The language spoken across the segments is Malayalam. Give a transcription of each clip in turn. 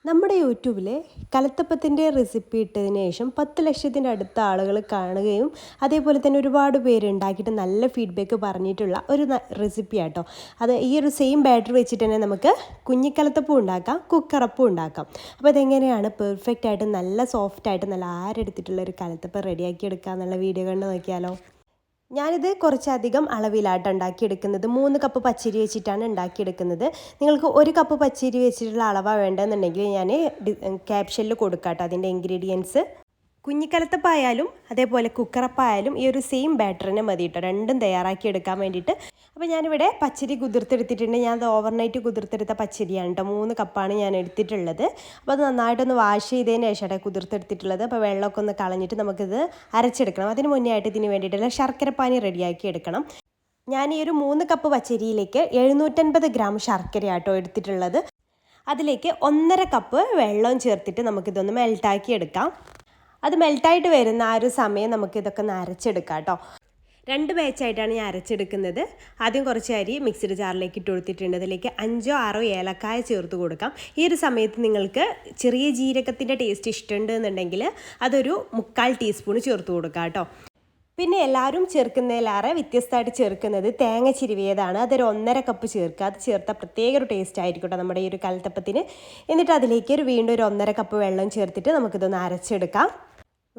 നമ്മുടെ യൂട്യൂബിൽ കലത്തപ്പത്തിൻ്റെ റെസിപ്പി ഇട്ടതിന് ശേഷം 10 ലക്ഷത്തിൻ്റെ അടുത്ത ആളുകൾ കാണുകയും അതേപോലെ തന്നെ ഒരുപാട് പേര് ഉണ്ടാക്കിയിട്ട് നല്ല ഫീഡ്ബാക്ക് പറഞ്ഞിട്ടുള്ള ഒരു റെസിപ്പി ആട്ടോ. അത് ഈ ഒരു സെയിം ബാറ്റർ വെച്ചിട്ട് തന്നെ നമുക്ക് കുഞ്ഞിക്കലത്തപ്പം ഉണ്ടാക്കാം, കുക്കറപ്പം ഉണ്ടാക്കാം. അപ്പോൾ അതെങ്ങനെയാണ് പെർഫെക്റ്റ് ആയിട്ട് നല്ല സോഫ്റ്റായിട്ട് നല്ല ആരെടുത്തിട്ടുള്ള ഒരു കലത്തപ്പം റെഡിയാക്കി എടുക്കുക എന്നുള്ള വീഡിയോ കണ്ട് നോക്കിയാലോ. ഞാനിത് കുറച്ചധികം അളവിലായിട്ട് ഉണ്ടാക്കിയെടുക്കുന്നത് 3 കപ്പ് പച്ചരി വെച്ചിട്ടാണ് ഉണ്ടാക്കിയെടുക്കുന്നത്. നിങ്ങൾക്ക് 1 കപ്പ് പച്ചരി വെച്ചിട്ടുള്ള അളവാണ് വേണ്ടതെന്നുണ്ടെങ്കിൽ ഞാൻ ക്യാപ്ഷനിൽ കൊടുക്കാം കേട്ടോ അതിൻ്റെ ഇൻഗ്രീഡിയൻസ്. കുഞ്ഞിക്കലത്തപ്പായാലും അതേപോലെ കുക്കറപ്പായാലും ഈ ഒരു സെയിം ബാറ്ററിനെ മതി കേട്ടോ, രണ്ടും തയ്യാറാക്കി എടുക്കാൻ വേണ്ടിയിട്ട്. അപ്പോൾ ഞാനിവിടെ പച്ചരി കുതിർത്തെടുത്തിട്ടുണ്ട്. ഞാനത് ഓവർനൈറ്റ് കുതിർത്തെടുത്ത പച്ചരിയാണ് കേട്ടോ, 3 കപ്പാണ് ഞാൻ എടുത്തിട്ടുള്ളത്. അപ്പോൾ അത് നന്നായിട്ടൊന്ന് വാഷ് ചെയ്തതിന് ശേഷമാണ് കുതിർത്തെടുത്തിട്ടുള്ളത്. അപ്പോൾ വെള്ളമൊക്കെ ഒന്ന് കളഞ്ഞിട്ട് നമുക്കിത് അരച്ചെടുക്കണം. അതിന് മുന്നേ ആയിട്ട് ഇതിന് വേണ്ടിയിട്ടുള്ള ശർക്കരപ്പാനി റെഡിയാക്കി എടുക്കണം. ഞാൻ ഈ ഒരു 3 കപ്പ് പച്ചരിയിലേക്ക് 750 ഗ്രാം ശർക്കരയാട്ടോ എടുത്തിട്ടുള്ളത്. അതിലേക്ക് 1.5 കപ്പ് വെള്ളവും ചേർത്തിട്ട് നമുക്കിതൊന്ന് മെൽട്ടാക്കി എടുക്കാം. അത് മെൽട്ടായിട്ട് വരുന്ന ആ ഒരു സമയം നമുക്കിതൊക്കെ ഒന്ന് അരച്ചെടുക്കാം കേട്ടോ. 2 ബാച്ചായിട്ടാണ് ഞാൻ അരച്ചെടുക്കുന്നത്. ആദ്യം കുറച്ച് അരി മിക്സിഡ് ജാറിലേക്ക് ഇട്ട് കൊടുത്തിട്ടുണ്ട്. അതിലേക്ക് 5 or 6 ഏലക്കായ ചേർത്ത് കൊടുക്കാം. ഈ ഒരു സമയത്ത് നിങ്ങൾക്ക് ചെറിയ ജീരകത്തിൻ്റെ ടേസ്റ്റ് ഇഷ്ടമുണ്ട് എന്നുണ്ടെങ്കിൽ അതൊരു 1/4 ടീസ്പൂൺ ചേർത്ത് കൊടുക്കാം കേട്ടോ. പിന്നെ എല്ലാവരും ചേർക്കുന്നതിലേറെ വ്യത്യസ്തമായിട്ട് ചേർക്കുന്നത് തേങ്ങ ചിരുവിയതാണ്. അതൊരു 1.5 കപ്പ് ചേർക്കുക. അത് ചേർത്താൽ പ്രത്യേക ഒരു ടേസ്റ്റ് ആയിരിക്കും കേട്ടോ നമ്മുടെ ഈ ഒരു കലത്തപ്പത്തിന്. എന്നിട്ട് അതിലേക്ക് വീണ്ടും ഒരു 1.5 കപ്പ് വെള്ളം ചേർത്തിട്ട് നമുക്കിതൊന്ന് അരച്ചെടുക്കാം.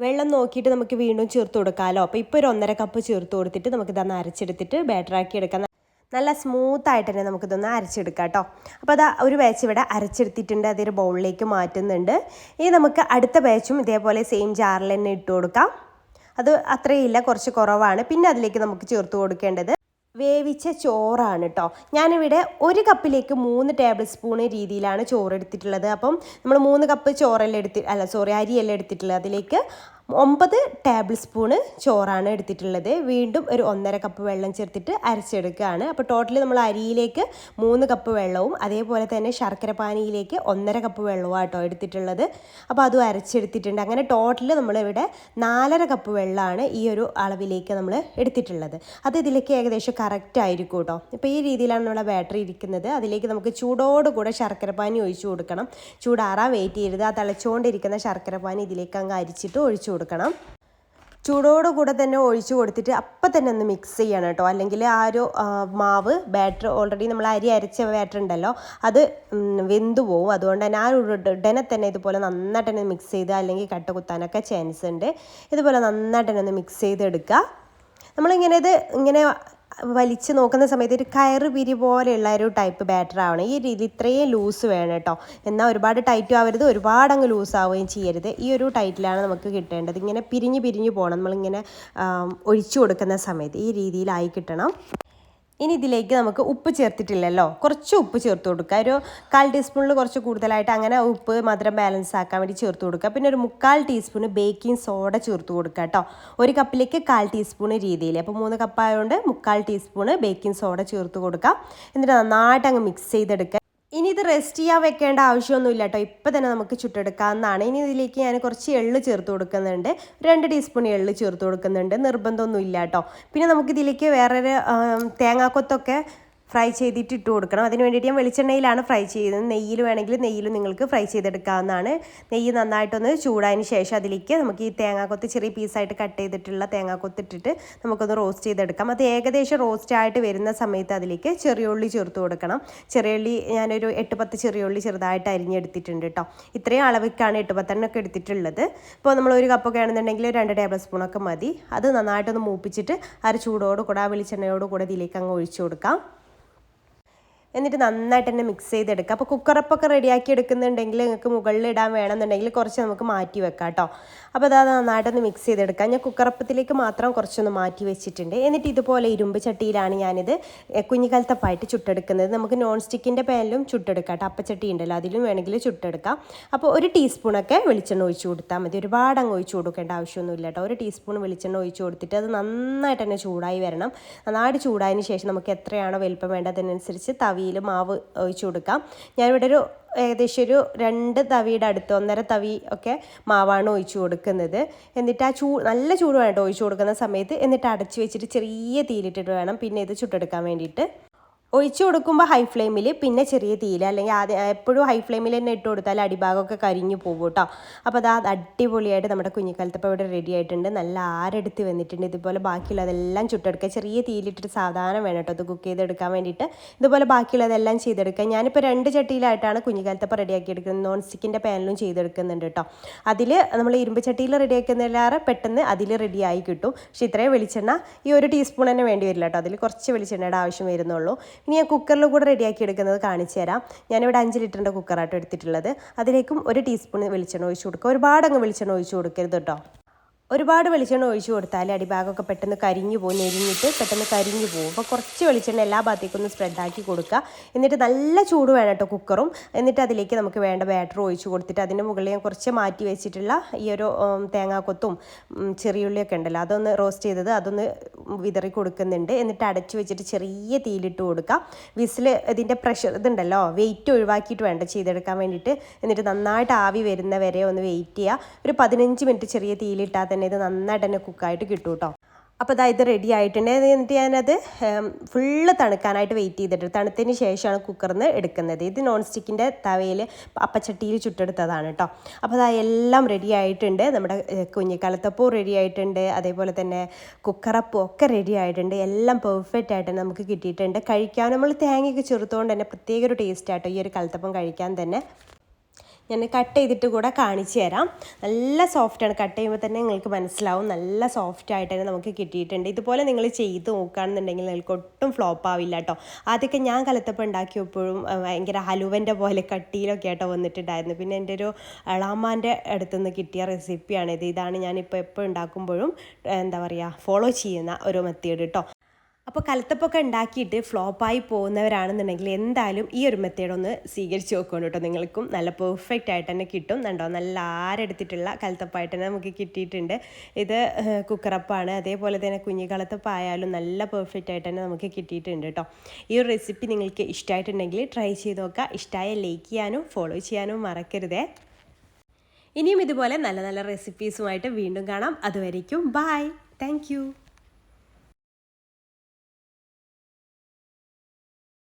വെള്ളം നോക്കിയിട്ട് നമുക്ക് വീണ്ടും ചേർത്ത് കൊടുക്കാമല്ലോ. അപ്പോൾ ഇപ്പോൾ ഒരു 1.5 കപ്പ് ചേർത്ത് കൊടുത്തിട്ട് നമുക്കിതൊന്ന് അരച്ചെടുത്തിട്ട് ബാറ്ററാക്കി എടുക്കാം. നല്ല സ്മൂത്തായിട്ട് തന്നെ നമുക്കിതൊന്ന് അരച്ചെടുക്കാം കേട്ടോ. അപ്പോൾ അത് ഒരു ബാച്ച് ഇവിടെ അരച്ചെടുത്തിട്ടുണ്ട്, അതൊരു ബൗളിലേക്ക് മാറ്റുന്നുണ്ട്. ഇനി നമുക്ക് അടുത്ത ബാച്ചും ഇതേപോലെ സെയിം ജാറിൽ തന്നെ ഇട്ട് കൊടുക്കാം. അത് അത്രയില്ല, കുറച്ച് കുറവാണ്. പിന്നെ അതിലേക്ക് നമുക്ക് ചേർത്ത് കൊടുക്കേണ്ടത് വേവിച്ച ചോറാണ് കേട്ടോ. ഞാനിവിടെ 1 കപ്പിലേക്ക് 3 ടേബിൾ സ്പൂൺ രീതിയിലാണ് ചോറ് എടുത്തിട്ടുള്ളത്. അപ്പം നമ്മൾ 3 കപ്പ് അരിയെല്ലാം എടുത്തിട്ടുള്ളത്. അതിലേക്ക് 9 ടേബിൾ സ്പൂണ് ചോറാണ് എടുത്തിട്ടുള്ളത്. വീണ്ടും ഒരു 1.5 കപ്പ് വെള്ളം ചേർത്തിട്ട് അരച്ചെടുക്കുകയാണ്. അപ്പോൾ ടോട്ടൽ നമ്മൾ അരിയിലേക്ക് 3 കപ്പ് വെള്ളവും അതേപോലെ തന്നെ ശർക്കര പാനിയിലേക്ക് 1.5 കപ്പ് വെള്ളവും ആട്ടോ എടുത്തിട്ടുള്ളത്. അപ്പോൾ അതും അരച്ചെടുത്തിട്ടുണ്ട്. അങ്ങനെ ടോട്ടൽ നമ്മളിവിടെ 4.5 കപ്പ് വെള്ളമാണ് ഈ ഒരു അളവിലേക്ക് നമ്മൾ എടുത്തിട്ടുള്ളത്. അത് ഇതിലേക്ക് ഏകദേശം കറക്റ്റ് ആയിരിക്കും കേട്ടോ. ഇപ്പോൾ ഈ രീതിയിലാണ് നമ്മുടെ ബാറ്ററി ഇരിക്കുന്നത്. അതിലേക്ക് നമുക്ക് ചൂടോടുകൂടെ ശർക്കര പാനി ഒഴിച്ചു കൊടുക്കണം. ചൂടാറാൻ വെയിറ്റ് ചെയ്യരുത്. ആ തിളച്ചുകൊണ്ടിരിക്കുന്ന ശർക്കര പാനി ഇതിലേക്ക് അങ്ങ് അരിച്ചിട്ട് ഒഴിച്ചു കൊടുക്കണം. ചൂടോടുകൂടെ തന്നെ ഒഴിച്ചു കൊടുത്തിട്ട് അപ്പം തന്നെ ഒന്ന് മിക്സ് ചെയ്യണം കേട്ടോ. അല്ലെങ്കിൽ ആ ഒരു മാവ് ബാറ്റർ ഓൾറെഡി നമ്മൾ അരി അരച്ച ബാറ്റർ ഉണ്ടല്ലോ, അത് വെന്തു പോവും. അതുകൊണ്ട് തന്നെ ആ ഉടനെ തന്നെ ഇതുപോലെ നന്നായിട്ട് തന്നെ മിക്സ് ചെയ്ത് അല്ലെങ്കിൽ കട്ട കുത്താനൊക്കെ ചാൻസ് ഉണ്ട്. ഇതുപോലെ നന്നായിട്ട് തന്നെ ഒന്ന് മിക്സ് ചെയ്തെടുക്കുക. ഇങ്ങനെ വലിച്ച് നോക്കുന്ന സമയത്ത് ഒരു കയറ് പിരി പോലെയുള്ള ഒരു ടൈപ്പ് ബാറ്റർ ആവണം. ഈ രീതി ഇത്രയും ലൂസ് വേണം കേട്ടോ. എന്നാൽ ഒരുപാട് ടൈറ്റും ആവരുത്, ഒരുപാട് അങ്ങ് ലൂസ് ആവുകയും ചെയ്യരുത്. ഈ ഒരു ടൈറ്റിലാണ് നമുക്ക് കിട്ടേണ്ടത്. ഇങ്ങനെ പിരിഞ്ഞ് പോകണം നമ്മളിങ്ങനെ ഒഴിച്ചു കൊടുക്കുന്ന സമയത്ത്. ഈ രീതിയിലായി കിട്ടണം. ഇനി ഇതിലേക്ക് നമുക്ക് ഉപ്പ് ചേർത്തിട്ടില്ലല്ലോ, കുറച്ച് ഉപ്പ് ചേർത്ത് കൊടുക്കുക. ഒരു 1/4 ടീസ്പൂണിൽ കുറച്ച് കൂടുതലായിട്ട് അങ്ങനെ ഉപ്പ് മധുരം ബാലൻസ് ആക്കാൻ വേണ്ടി ചേർത്ത് കൊടുക്കുക. പിന്നെ ഒരു 3/4 ടീസ്പൂൺ ബേക്കിംഗ് സോഡ ചേർത്ത് കൊടുക്കുക കേട്ടോ. 1 കപ്പിലേക്ക് 1/4 ടീസ്പൂൺ രീതിയിൽ. അപ്പോൾ 3 കപ്പായതുകൊണ്ട് 3/4 ടീസ്പൂൺ ബേക്കിംഗ് സോഡ ചേർത്ത് കൊടുക്കുക. എന്നിട്ട് നന്നായിട്ട് അങ്ങ് മിക്സ് ചെയ്തെടുക്കുക. ഇനി ഇത് റെസ്റ്റ് ചെയ്യാൻ വെക്കേണ്ട ആവശ്യമൊന്നുമില്ല കേട്ടോ, ഇപ്പം തന്നെ നമുക്ക് ചുട്ടെടുക്കാവുന്നതാണ്. ഇനി ഇതിലേക്ക് ഞാൻ കുറച്ച് എള്ള് ചേർത്ത് കൊടുക്കുന്നുണ്ട്. 2 ടീസ്പൂൺ എള്ള് ചേർത്ത് കൊടുക്കുന്നുണ്ട്. നിർബന്ധമൊന്നും ഇല്ല കേട്ടോ. പിന്നെ നമുക്കിതിലേക്ക് വേറൊരു തേങ്ങാക്കൊത്തൊക്കെ ഫ്രൈ ചെയ്തിട്ട് ഇട്ട് കൊടുക്കണം. അതിന് വേണ്ടിയിട്ട് ഞാൻ വെളിച്ചെണ്ണയിലാണ് ഫ്രൈ ചെയ്യുന്നത്. നെയ്യിൽ വേണമെങ്കിൽ നെയ്യിൽ നിങ്ങൾക്ക് ഫ്രൈ ചെയ്തെടുക്കാവുന്നതാണ്. നെയ്യ് നന്നായിട്ടൊന്ന് ചൂടായതിന് ശേഷം അതിലേക്ക് നമുക്ക് ഈ തേങ്ങാക്കൊത്ത് ചെറിയ പീസായിട്ട് കട്ട് ചെയ്തിട്ടുള്ള തേങ്ങാക്കൊത്ത് ഇട്ടിട്ട് നമുക്കൊന്ന് റോസ്റ്റ് ചെയ്തെടുക്കാം. അത് ഏകദേശം റോസ്റ്റ് ആയിട്ട് വരുന്ന സമയത്ത് അതിലേക്ക് ചെറിയുള്ളി ചേർത്ത് കൊടുക്കണം. ചെറിയുള്ളി ഞാനൊരു 8-10 ചെറിയുള്ളി ചെറുതായിട്ട് അരിഞ്ഞെടുത്തിട്ടുണ്ട് കേട്ടോ. ഇത്രയും അളവിക്കാണ് 8-10 എടുത്തിട്ടുള്ളത്. ഇപ്പോൾ നമ്മൾ 1 കപ്പൊക്കെ ആണെന്നുണ്ടെങ്കിൽ 2 ടേബിൾ സ്പൂണൊക്കെ മതി. അത് നന്നായിട്ടൊന്ന് മൂപ്പിച്ചിട്ട് ആ ചൂടോട് കൂടെ ആ വെളിച്ചെണ്ണയോട് കൂടെ ഇതിലേക്ക് അങ്ങ് ഒഴിച്ചു കൊടുക്കാം. എന്നിട്ട് നന്നായിട്ട് തന്നെ മിക്സ് ചെയ്തെടുക്കുക. അപ്പോൾ കുക്കറപ്പൊക്കെ റെഡിയാക്കി എടുക്കുന്നുണ്ടെങ്കിൽ നിങ്ങൾക്ക് മുകളിൽ ഇടാൻ വേണമെന്നുണ്ടെങ്കിൽ കുറച്ച് നമുക്ക് മാറ്റി വെക്കാം കേട്ടോ. അപ്പോൾ അത് നന്നായിട്ടൊന്ന് മിക്സ് ചെയ്തെടുക്കാം. ഞാൻ കുക്കറപ്പത്തിലേക്ക് മാത്രം കുറച്ചൊന്ന് മാറ്റി വെച്ചിട്ടുണ്ട്. എന്നിട്ട് ഇതുപോലെ ഇരുമ്പ് ചട്ടിയിലാണ് ഞാനിത് കുഞ്ഞിക്കലത്തപ്പായിട്ട് ചുട്ടെടുക്കുന്നത്. നമുക്ക് നോൺ സ്റ്റിക്കിൻ്റെ പാനിലും ചുട്ടെടുക്കാം കേട്ടോ. അപ്പച്ചട്ടി ഉണ്ടല്ലോ, അതിലും വേണമെങ്കിൽ ചുട്ടെടുക്കാം. അപ്പോൾ 1 ടീസ്പൂണൊക്കെ വെളിച്ചെണ്ണ ഒഴിച്ച് കൊടുത്താൽ മതി. ഒരുപാട് അങ്ങ് ഒഴിച്ച് കൊടുക്കേണ്ട ആവശ്യമൊന്നുമില്ല കേട്ടോ. 1 ടീസ്പൂൺ വെളിച്ചെണ്ണ ഒഴിച്ച് കൊടുത്തിട്ട് അത് നന്നായിട്ട് തന്നെ ചൂടായി വരണം. നന്നായിട്ട് ചൂടായതിന് ശേഷം നമുക്ക് എത്രയാണോ വലിപ്പം വേണ്ടതിനനുസരിച്ച് തവിയിൽ മാവ് ഒഴിച്ചു കൊടുക്കാം. ഞാനിവിടെ ഏകദേശം ഒരു 2 തവിയുടെ അടുത്ത് 1.5 തവി ഒക്കെ മാവാണ് ഒഴിച്ചു കൊടുക്കുന്നത്. എന്നിട്ട് ആ നല്ല ചൂട് വേണം ഒഴിച്ചു കൊടുക്കുന്ന സമയത്ത്. എന്നിട്ട് അടച്ചു വെച്ചിട്ട് ചെറിയ തീയിലിട്ടിട്ട് വേണം പിന്നെ ഇത് ചുട്ടെടുക്കാൻ വേണ്ടിയിട്ട്. ഒഴിച്ചു കൊടുക്കുമ്പോൾ ഹൈ ഫ്ലെയിമിൽ, പിന്നെ ചെറിയ തീയിൽ, അല്ലെങ്കിൽ ആദ്യം എപ്പോഴും ഹൈ ഫ്ലെയിമിൽ തന്നെ ഇട്ട് കൊടുത്താൽ അടിഭാഗമൊക്കെ കരിഞ്ഞു പോകും കേട്ടോ. അപ്പോൾ അത് അടിപൊളിയായിട്ട് നമ്മുടെ കുഞ്ഞിക്കലത്തപ്പം ഇവിടെ റെഡി ആയിട്ടുണ്ട്. നല്ല ആരെടുത്ത് വന്നിട്ടുണ്ട്. ഇതുപോലെ ബാക്കിയുള്ളതെല്ലാം ചുട്ടെടുക്കുക. ചെറിയ തീയിലിട്ടിട്ട് സാധാരണ വേണം കേട്ടോ ഇത് കുക്ക് ചെയ്തെടുക്കാൻ വേണ്ടിയിട്ട്. ഇതുപോലെ ബാക്കിയുള്ളതെല്ലാം ചെയ്തെടുക്കുക. ഞാനിപ്പോൾ 2 ചട്ടിയിലായിട്ടാണ് കുഞ്ഞിക്കലത്തപ്പം റെഡിയാക്കി എടുക്കുന്നത്. നോൺ സ്റ്റിക്കിൻ്റെ പാനിലും ചെയ്തെടുക്കുന്നുണ്ട് കേട്ടോ. അതിൽ നമ്മൾ ഇരുമ്പ് ചട്ടിയിൽ റെഡിയാക്കുന്നതിലേറെ പെട്ടെന്ന് അതിൽ റെഡിയായി കിട്ടും. പക്ഷേ ഇത്രയും വെളിച്ചെണ്ണ ഈ 1 ടീസ്പൂൺ തന്നെ വേണ്ടി വരില്ല കേട്ടോ. അതിൽ കുറച്ച് വെളിച്ചെണ്ണയുടെ ആവശ്യം വരുന്നുള്ളൂ. ഇനി ഞാൻ കുക്കറിൽ കൂടെ റെഡിയാക്കി എടുക്കുന്നത് കാണിച്ചു തരാം. ഞാനിവിടെ 5 ലിറ്ററിൻ്റെ കുക്കറായിട്ട് എടുത്തിട്ടുള്ളത്. അതിലേക്കും 1 ടീസ്പൂൺ വെളിച്ചെണ്ണ ഒഴിച്ച് കൊടുക്കുക. ഒരുപാട് അങ്ങ് വെളിച്ചെണ്ണ ഒഴിച്ച് കൊടുക്കരുത് കേട്ടോ. ഒരുപാട് വെളിച്ചെണ്ണ ഒഴിച്ച് കൊടുത്താൽ അടിഭാഗമൊക്കെ പെട്ടെന്ന് കരിഞ്ഞു പോകും, നെരിഞ്ഞിട്ട് പെട്ടെന്ന് കരിഞ്ഞു പോകും. അപ്പോൾ കുറച്ച് വെളിച്ചെണ്ണ എല്ലാ ഭാഗത്തേക്കും ഒന്ന് സ്പ്രെഡാക്കി കൊടുക്കുക. എന്നിട്ട് നല്ല ചൂട് വേണം കേട്ടോ കുക്കറും. എന്നിട്ട് അതിലേക്ക് നമുക്ക് വേണ്ട ബാറ്റർ ഒഴിച്ച് കൊടുത്തിട്ട് അതിൻ്റെ മുകളിൽ ഞാൻ കുറച്ച് മാറ്റി വെച്ചിട്ടുള്ള ഈ ഒരു തേങ്ങാക്കൊത്തും ചെറിയുള്ളിയൊക്കെ ഉണ്ടല്ലോ, അതൊന്ന് റോസ്റ്റ് ചെയ്തത് അതൊന്ന് വിതറി കൊടുക്കുന്നുണ്ട്. എന്നിട്ട് അടച്ചു വെച്ചിട്ട് ചെറിയ തീയിലിട്ട് കൊടുക്കുക. വിസിൽ ഇതിൻ്റെ പ്രഷർ ഇതുണ്ടല്ലോ, വെയിറ്റ് ഒഴിവാക്കിയിട്ട് വേണ്ട ചെയ്തെടുക്കാൻ വേണ്ടിയിട്ട്. എന്നിട്ട് നന്നായിട്ട് ആവി വരുന്ന വരെ ഒന്ന് വെയിറ്റ് ചെയ്യുക. ഒരു 15 മിനിറ്റ് ചെറിയ തീയിലിട്ടാൽ തന്നെ ഇത് നന്നായിട്ട് തന്നെ കുക്കായിട്ട് കിട്ടും കേട്ടോ. അപ്പോൾ ഇത് റെഡി ആയിട്ടുണ്ട്. എന്നിട്ട് ഞാനത് ഫുള്ള് തണുക്കാനായിട്ട് വെയിറ്റ് ചെയ്തിട്ട് തണുത്തതിന് ശേഷമാണ് കുക്കറിൽ നിന്ന് എടുക്കുന്നത്. ഇത് നോൺ സ്റ്റിക്കിൻ്റെ തവയിൽ അപ്പച്ചട്ടിയിൽ ചുട്ടെടുത്തതാണ് കേട്ടോ. അപ്പോൾ എല്ലാം റെഡി ആയിട്ടുണ്ട്. നമ്മുടെ കുഞ്ഞിക്കലത്തപ്പവും റെഡി ആയിട്ടുണ്ട്, അതേപോലെ തന്നെ കുക്കറപ്പവും ഒക്കെ റെഡി ആയിട്ടുണ്ട്. എല്ലാം പെർഫെക്റ്റ് ആയിട്ട് തന്നെ നമുക്ക് കിട്ടിയിട്ടുണ്ട്. കഴിക്കാൻ നമ്മൾ തേങ്ങയൊക്കെ ചെറുത്തുകൊണ്ട് തന്നെ പ്രത്യേക ഒരു ടേസ്റ്റ് ആട്ടോ ഈ ഒരു കലത്തപ്പം കഴിക്കാൻ തന്നെ. ഞാൻ കട്ട് ചെയ്തിട്ട് കൂടെ കാണിച്ചു തരാം. നല്ല സോഫ്റ്റാണ്. കട്ട് ചെയ്യുമ്പോൾ തന്നെ നിങ്ങൾക്ക് മനസ്സിലാവും നല്ല സോഫ്റ്റ് ആയിട്ട് തന്നെ നമുക്ക് കിട്ടിയിട്ടുണ്ട്. ഇതുപോലെ നിങ്ങൾ ചെയ്ത് നോക്കുകയാണെന്നുണ്ടെങ്കിൽ നിങ്ങൾക്ക് ഒട്ടും ഫ്ലോപ്പ് ആവില്ല കേട്ടോ. ആദ്യമൊക്കെ ഞാൻ കലത്തപ്പം ഉണ്ടാക്കിയപ്പോഴും ഭയങ്കര ഹലുവൻ്റെ പോലെ കട്ടിയിലൊക്കെ ആട്ടോ വന്നിട്ടുണ്ടായിരുന്നു. പിന്നെ എൻ്റെ ഒരു എളാമാൻ്റെ അടുത്തുനിന്ന് കിട്ടിയ റെസിപ്പിയാണിത്. ഇതാണ് ഞാനിപ്പോൾ എപ്പോൾ ഉണ്ടാക്കുമ്പോഴും എന്താ പറയുക ഫോളോ ചെയ്യുന്ന ഒരു മെത്തേഡ് കേട്ടോ. അപ്പോൾ കലത്തപ്പൊക്കെ ഉണ്ടാക്കിയിട്ട് ഫ്ലോപ്പായി പോകുന്നവരാണെന്നുണ്ടെങ്കിൽ എന്തായാലും ഈ ഒരു മെത്തേഡ് ഒന്ന് സ്വീകരിച്ച് നോക്കണം കേട്ടോ. നിങ്ങൾക്കും നല്ല പെർഫെക്റ്റ് ആയിട്ട് തന്നെ കിട്ടും. കണ്ടോ, നല്ല ആരെടുത്തിട്ടുള്ള കലത്തപ്പമായിട്ട് തന്നെ നമുക്ക് കിട്ടിയിട്ടുണ്ട്. ഇത് കുക്കറപ്പാണ്. അതേപോലെ തന്നെ കുഞ്ഞു കലത്തപ്പായാലും നല്ല പെർഫെക്റ്റ് ആയിട്ട് തന്നെ നമുക്ക് കിട്ടിയിട്ടുണ്ട് കേട്ടോ. ഈ ഒരു റെസിപ്പി നിങ്ങൾക്ക് ഇഷ്ടമായിട്ടുണ്ടെങ്കിൽ ട്രൈ ചെയ്ത് നോക്കുക. ഇഷ്ടമായ ലൈക്ക് ചെയ്യാനും ഫോളോ ചെയ്യാനും മറക്കരുതേ. ഇനിയും ഇതുപോലെ നല്ല നല്ല റെസിപ്പീസുമായിട്ട് വീണ്ടും കാണാം. അതുവരേക്കും ബൈ. താങ്ക്